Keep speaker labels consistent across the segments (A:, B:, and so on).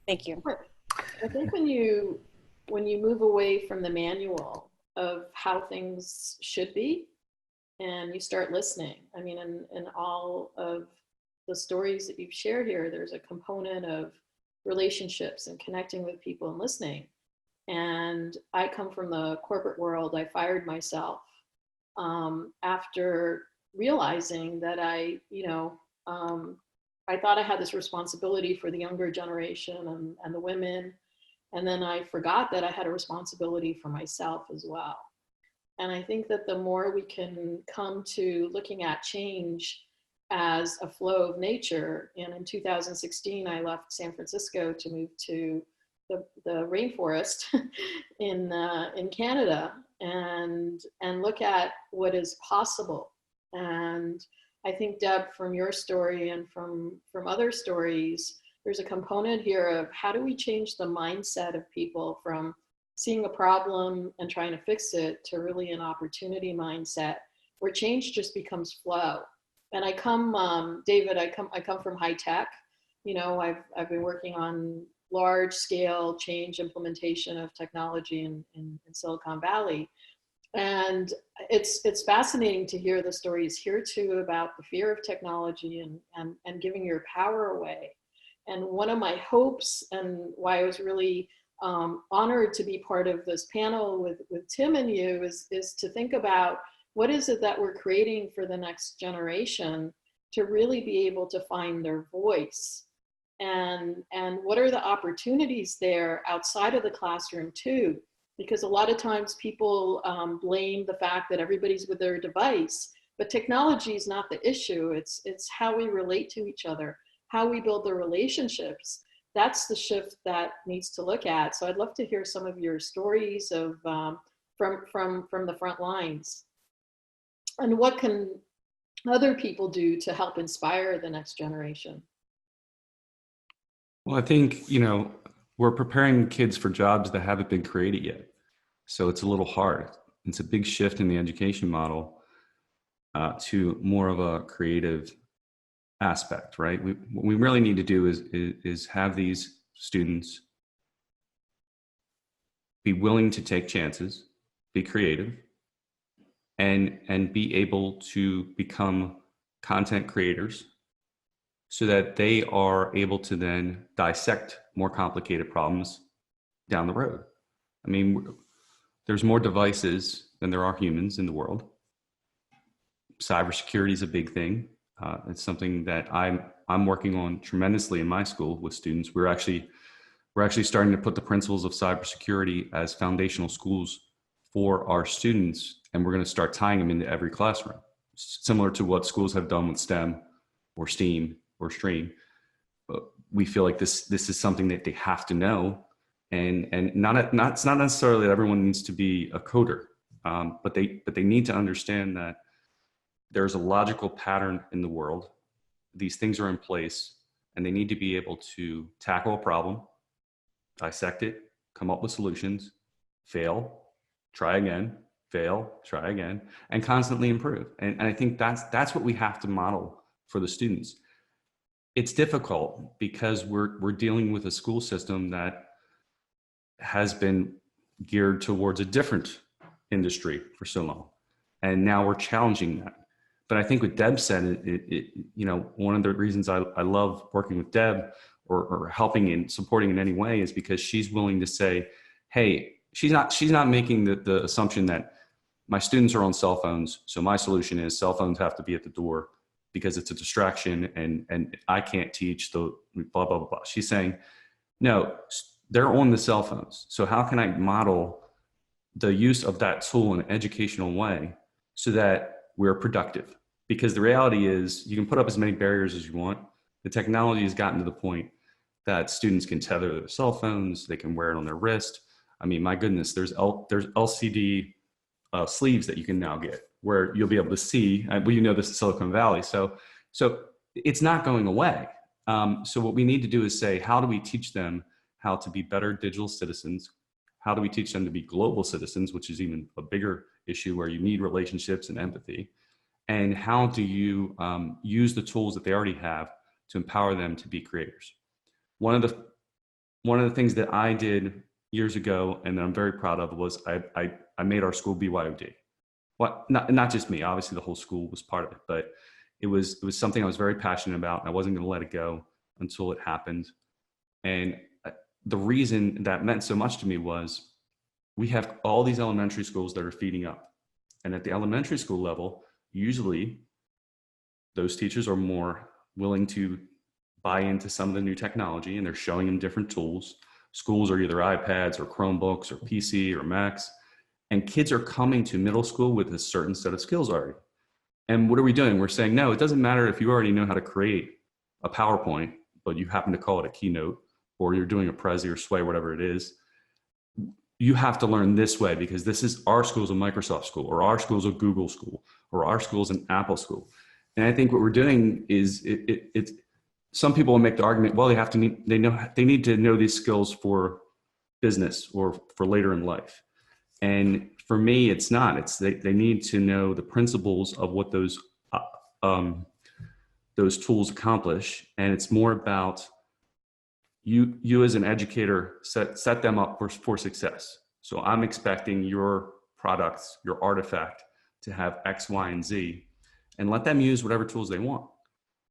A: Thank you.
B: But I think when you move away from the manual of how things should be and you start listening, I mean, in all of the stories that you've shared here, there's a component of relationships and connecting with people and listening. And I come from the corporate world. I fired myself after realizing that I thought I had this responsibility for the younger generation and the women. And then I forgot that I had a responsibility for myself as well. And I think that the more we can come to looking at change as a flow of nature, and in 2016, I left San Francisco to move to the rainforest in Canada and look at what is possible. And I think, Deb, from your story and from other stories, there's a component here of how do we change the mindset of people from seeing a problem and trying to fix it to really an opportunity mindset where change just becomes flow. And David, I come from high tech. I've been working on large scale change implementation of technology in Silicon Valley. And it's fascinating to hear the stories here too about the fear of technology and giving your power away. And one of my hopes and why I was really honored to be part of this panel with Tim and you is to think about what is it that we're creating for the next generation to really be able to find their voice, and what are the opportunities there outside of the classroom too, because a lot of times people blame the fact that everybody's with their device, but technology is not the issue. It's how we relate to each other, how we build the relationships. That's the shift that needs to look at. So I'd love to hear some of your stories of from the front lines, and what can other people do to help inspire the next generation.
C: Well, I think, we're preparing kids for jobs that haven't been created yet. So it's a little hard. It's a big shift in the education model to more of a creative aspect, right? What we really need to do is have these students be willing to take chances, be creative, and be able to become content creators so that they are able to then dissect more complicated problems down the road. I mean, there's more devices than there are humans in the world. Cybersecurity is a big thing. It's something that I'm working on tremendously in my school with students. We're actually starting to put the principles of cybersecurity as foundational schools for our students, and we're going to start tying them into every classroom, similar to what schools have done with STEM or STEAM or STREAM. But we feel like this is something that they have to know, and it's not necessarily that everyone needs to be a coder, but they need to understand that there's a logical pattern in the world. These things are in place, and they need to be able to tackle a problem, dissect it, come up with solutions, fail, try again, fail, try again, and constantly improve. And I think that's what we have to model for the students. It's difficult because we're dealing with a school system that has been geared towards a different industry for so long, and now we're challenging that. But I think what Deb said, one of the reasons I love working with Deb or helping and supporting in any way is because she's willing to say, hey, she's not making the assumption that my students are on cell phones, so my solution is cell phones have to be at the door because it's a distraction and I can't teach the blah, blah, blah, blah. She's saying, no, they're on the cell phones. So how can I model the use of that tool in an educational way so that we're productive? Because the reality is you can put up as many barriers as you want. The technology has gotten to the point that students can tether their cell phones, they can wear it on their wrist. I mean, my goodness, there's LCD sleeves that you can now get where you'll be able to see, this is Silicon Valley. So it's not going away. So what we need to do is say, how do we teach them how to be better digital citizens? How do we teach them to be global citizens, which is even a bigger issue where you need relationships and empathy? And how do you use the tools that they already have to empower them to be creators? One of one of the things that I did years ago and that I'm very proud of was I made our school BYOD. What, not just me, obviously the whole school was part of it, but it was something I was very passionate about, and I wasn't going to let it go until it happened. And the reason that meant so much to me was we have all these elementary schools that are feeding up. And at the elementary school level, usually those teachers are more willing to buy into some of the new technology, and they're showing them different tools. Schools are either iPads or Chromebooks or PC or Macs, and kids are coming to middle school with a certain set of skills already. And what are we doing? We're saying, no, it doesn't matter if you already know how to create a PowerPoint, but you happen to call it a Keynote, or you're doing a Prezi or Sway, whatever it is. You have to learn this way because this is our school's a Microsoft school, or our school's a Google school, or our school's an Apple school. And I think what we're doing is it's some people will make the argument, well, they need to know these skills for business or for later in life. And for me, it's not. It's they need to know the principles of what those tools accomplish, and it's more about you as an educator set them up for success. So I'm expecting your products, your artifact, to have X, Y, and Z, and let them use whatever tools they want.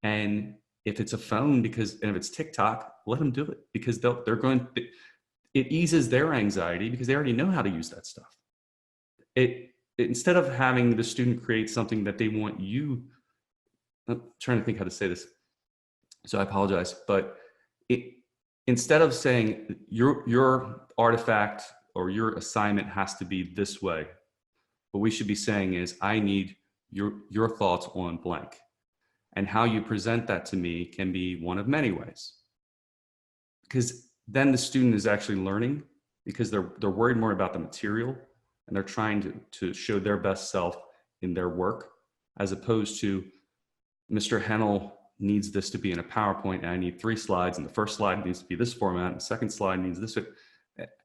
C: And if it's a phone, and if it's TikTok, let them do it because they're going. It eases their anxiety because they already know how to use that stuff. Instead of having the student create something that they want you, I'm trying to think how to say this, so I apologize, but instead of saying your artifact or your assignment has to be this way, what we should be saying is, I need your thoughts on blank. And how you present that to me can be one of many ways. Because then the student is actually learning because they're worried more about the material and they're trying to show their best self in their work, as opposed to Mr. Hennel needs this to be in a PowerPoint and I need 3 slides and the first slide needs to be this format and the second slide needs this.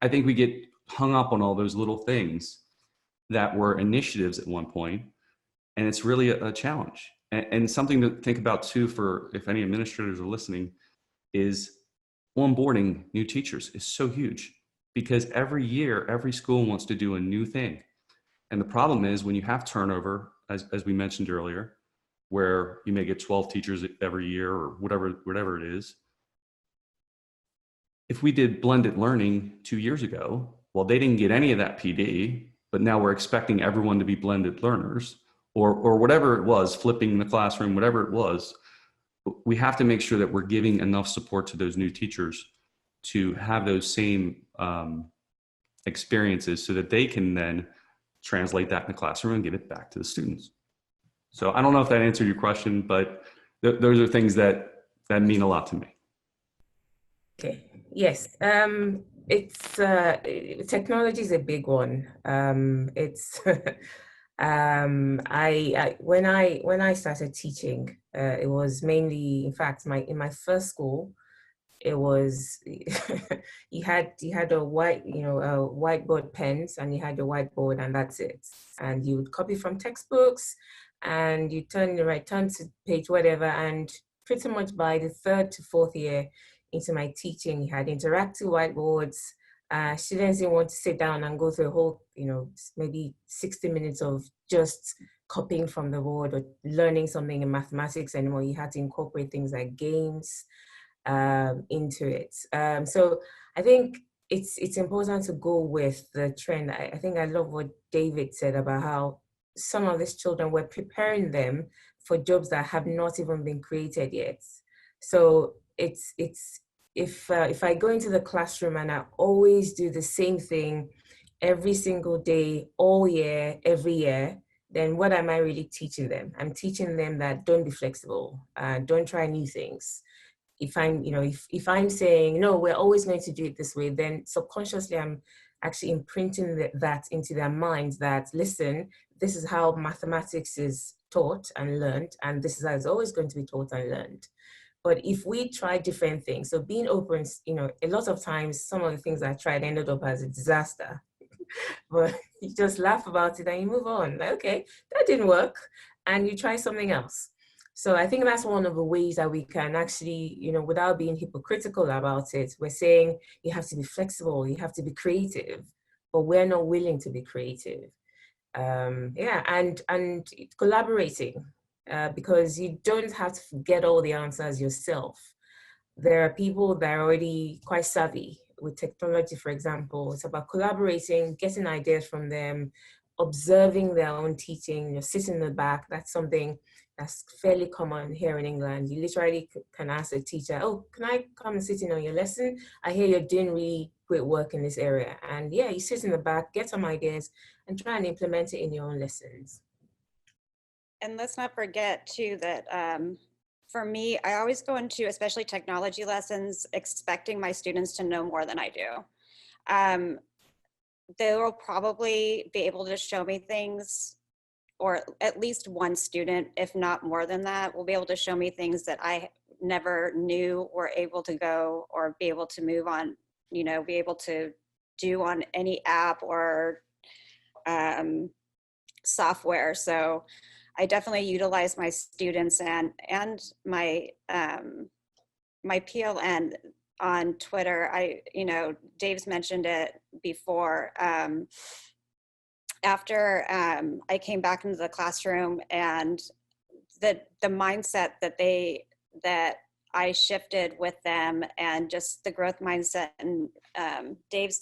C: I think we get hung up on all those little things that were initiatives at one point, and it's really a challenge. And something to think about too, for if any administrators are listening, is onboarding new teachers is so huge because every year, every school wants to do a new thing. And the problem is when you have turnover, as we mentioned earlier, where you may get 12 teachers every year or whatever it is. If we did blended learning 2 years ago, well, they didn't get any of that PD, but now we're expecting everyone to be blended learners or whatever it was, flipping the classroom, whatever it was. We have to make sure that we're giving enough support to those new teachers to have those same experiences so that they can then translate that in the classroom and give it back to the students. So I don't know if that answered your question, but those are things that mean a lot to me.
A: Okay. Yes. It's technology is a big one. It's when I started teaching, it was mainly, in fact, in my first school, it was you had a whiteboard pens, and you had your whiteboard, and that's it. And you would copy from textbooks, and you turn to page whatever, and pretty much by the 3rd to 4th year into my teaching, you had interactive whiteboards. Students didn't want to sit down and go through a whole, maybe 60 minutes of just copying from the board or learning something in mathematics anymore. You had to incorporate things like games into it. So I think it's important to go with the trend. I think I love what David said about how some of these children, we're preparing them for jobs that have not even been created yet. So if I go into the classroom and I always do the same thing every single day, all year, every year, then what am I really teaching them? I'm teaching them that don't be flexible, don't try new things. If I'm saying, no, we're always going to do it this way, then subconsciously I'm actually imprinting that into their minds that, listen, this is how mathematics is taught and learned, and this is how it's always going to be taught and learned. But if we try different things, so being open, a lot of times, some of the things I tried ended up as a disaster. But you just laugh about it and you move on. Like, okay, that didn't work. And you try something else. So I think that's one of the ways that we can actually, without being hypocritical about it, we're saying you have to be flexible, you have to be creative, but we're not willing to be creative. Yeah, and collaborating, because you don't have to get all the answers yourself. There are people that are already quite savvy with technology, for example. It's about collaborating, getting ideas from them, observing their own teaching, sitting in the back. That's something that's fairly common here in England. You literally can ask a teacher, oh, can I come and sit in on your lesson? I hear you're doing really great work in this area. And yeah, you sit in the back, get some ideas, and try and implement it in your own lessons.
D: And let's not forget too that for me, I always go into, especially technology lessons, expecting my students to know more than I do. They will probably be able to show me things, or at least one student, if not more than that, will be able to show me things that I never knew or able to go or be able to move on, be able to do on any app or software. So I definitely utilize my students and my my PLN on Twitter. Dave's mentioned it before. After I came back into the classroom, and the mindset that I shifted with them, and just the growth mindset, and Dave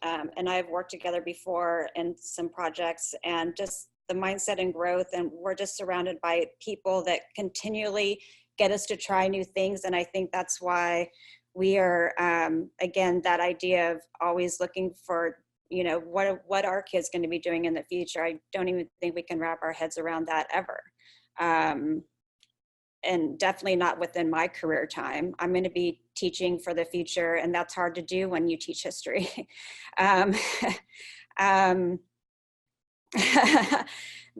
D: and I have worked together before in some projects, and just the mindset and growth, and we're just surrounded by people that continually get us to try new things. And I think that's why we are, again, that idea of always looking for, what are kids going to be doing in the future? I don't even think we can wrap our heads around that ever. And definitely not within my career time. I'm going to be teaching for the future, and that's hard to do when you teach history.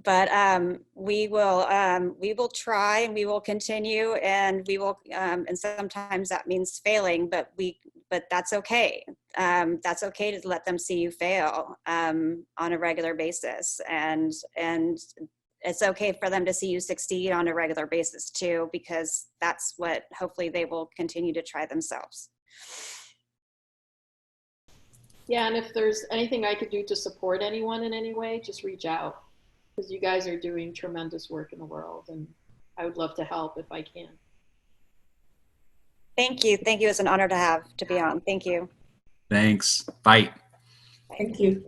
D: But we will try, and we will continue, and we will, and sometimes that means failing, but that's okay. That's okay to let them see you fail on a regular basis, and it's okay for them to see you succeed on a regular basis too, because that's what hopefully they will continue to try themselves.
B: Yeah, and if there's anything I could do to support anyone in any way, just reach out, because you guys are doing tremendous work in the world, and I would love to help if I can.
D: Thank you. Thank you. It's an honor to be on. Thank you.
E: Thanks. Bye.
A: Thank you.